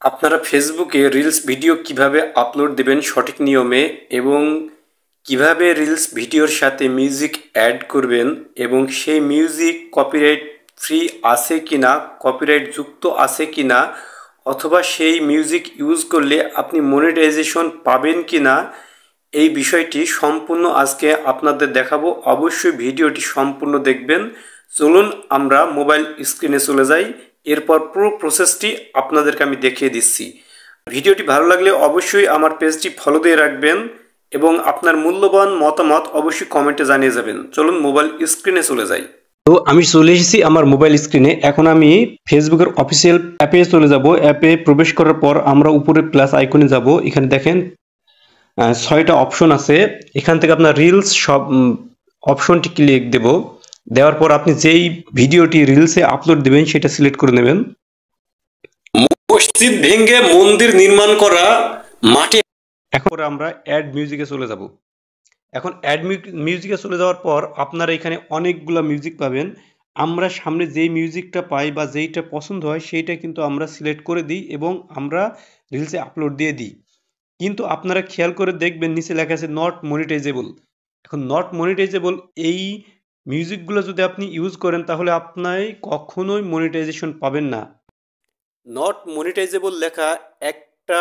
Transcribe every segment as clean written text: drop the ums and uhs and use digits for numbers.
আপনারা ফেসবুকে reels video কিভাবে আপলোড দেবেন সঠিক নিয়মে এবং কিভাবে রিলস ভিডিওর সাথে মিউজিক অ্যাড করবেন এবং সেই মিউজিক কপিরাইট ফ্রি আছে কিনা, কপিরাইট যুক্ত আছে কিনা, অথবা সেই মিউজিক ইউজ করলে আপনি মনিটাইজেশন পাবেন কিনা, এই বিষয়টি সম্পূর্ণ আজকে আপনাদের দেখাবো। অবশ্যই ভিডিওটি সম্পূর্ণ দেখবেন। চলুন আমরা মোবাইল স্ক্রিনে চলে যাই, এরপর পুরো প্রসেসটি আপনাদেরকে আমি দেখিয়ে দিচ্ছি। ভিডিওটি ভালো লাগলে অবশ্যই আমার পেজটি ফলো দিয়ে রাখবেন এবং আপনার মূল্যবান মতামত অবশ্যই কমেন্টে জানিয়ে যাবেন। চলুন মোবাইল স্ক্রিনে চলে যাই। তো আমি চলে এসেছি আমার মোবাইল স্ক্রিনে। এখন আমি ফেসবুকের অফিসিয়াল অ্যাপে চলে যাব। অ্যাপে প্রবেশ করার পর আমরা উপরে প্লাস আইকনে যাব। এখানে দেখেন ৬টা অপশন আছে। এখান থেকে আপনার রিলস সব অপশনটি ক্লিক দেব। দেওয়ার পর আপনি যেই ভিডিওটি রিলসে আপলোড দেবেন সেটা সিলেক্ট করে নেবেন। মসজিদ ভেঙে মন্দির নির্মাণ করা মাটি। এখন আমরা অ্যাড মিউজিকে চলে যাব। এখন অ্যাড মিউজিকে চলে যাওয়ার পর আপনারা এখানে অনেকগুলো মিউজিক পাবেন। আমরা সামনে যেই মিউজিকটা পাই বা যেইটা পছন্দ হয় সেইটা কিন্তু আমরা সিলেক্ট করে দিই এবং আমরা রিলসে আপলোড দিয়ে দিই। কিন্তু আপনারা খেয়াল করে দেখবেন নিচে লেখা আছে নট মনিটাইজেবল। এখন নট মনিটাইজেবল এই মিউজিকগুলো যদি আপনি ইউজ করেন তাহলে আপনি কখনোই মনিটাইজেশন পাবেন না। নট মনিটাইজেবল লেখা একটা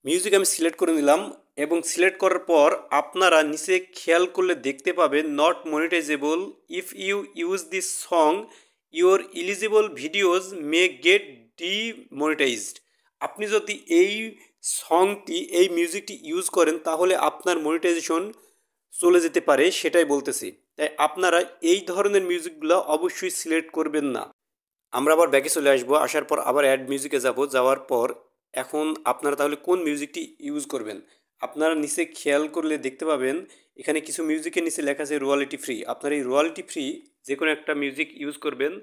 মিউজিক আমি সিলেক্ট করে নিলাম এবং সিলেক্ট করার পর আপনারা নিচে খেয়াল করলে দেখতে পাবেন not monetizable if you use this song your eligible videos may get demonetized. আপনি যদি এই সংটি এই মিউজিকটি ইউজ করেন তাহলে আপনার মনিটাইজেশন চলে যেতে পারে, সেটাই বলতেছি। তাই আপনারা এই ধরনের মিউজিকগুলো অবশ্যই সিলেক্ট করবেন না। আমরা আবার ব্যাকে চলে আসবো। আসার পর আবার অ্যাড মিউজিকে যাব। যাওয়ার পর এখন আপনারা তাহলে কোন মিউজিকটি ইউজ করবেন আপনারা নিচে খেয়াল করলে দেখতে পাবেন এখানে কিছু মিউজিকের নিচে লেখা আছে রয়্যালটি ফ্রি। আপনারা এই রয়্যালটি ফ্রি যে কোনো একটা মিউজিক ইউজ করবেন,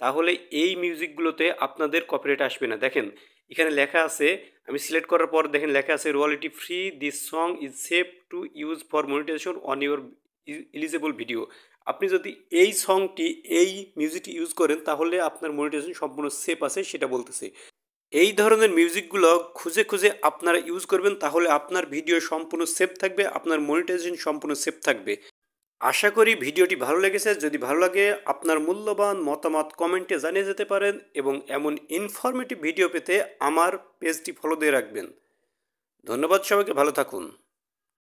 তাহলে এই মিউজিকগুলোতে আপনাদের কপিরাইট আসবে না। দেখেন এখানে লেখা আছে, আমি সিলেক্ট করার পর দেখেন লেখা আছে royalty free, this song is safe to use for monetisation on your eligible video. আপনি যদি এই সংটি এই মিউজিকটি ইউজ করেন তাহলে আপনার মনিটাইজেশন সম্পূর্ণ সেফ আছে, সেটা বলতেছে। এই ধরনের মিউজিকগুলো খুঁজে খুঁজে আপনারা ইউজ করবেন, তাহলে আপনার ভিডিও সম্পূর্ণ সেফ থাকবে, আপনার মনিটাইজেশন সম্পূর্ণ সেফ থাকবে। আশা করি ভিডিওটি ভালো লেগেছে। যদি ভালো লাগে আপনার মূল্যবান মতামত কমেন্টে জানিয়ে যেতে পারেন এবং এমন ইনফরমেটিভ ভিডিও পেতে আমার পেজটি ফলো দিয়ে রাখবেন। ধন্যবাদ সবাইকে, ভালো থাকুন।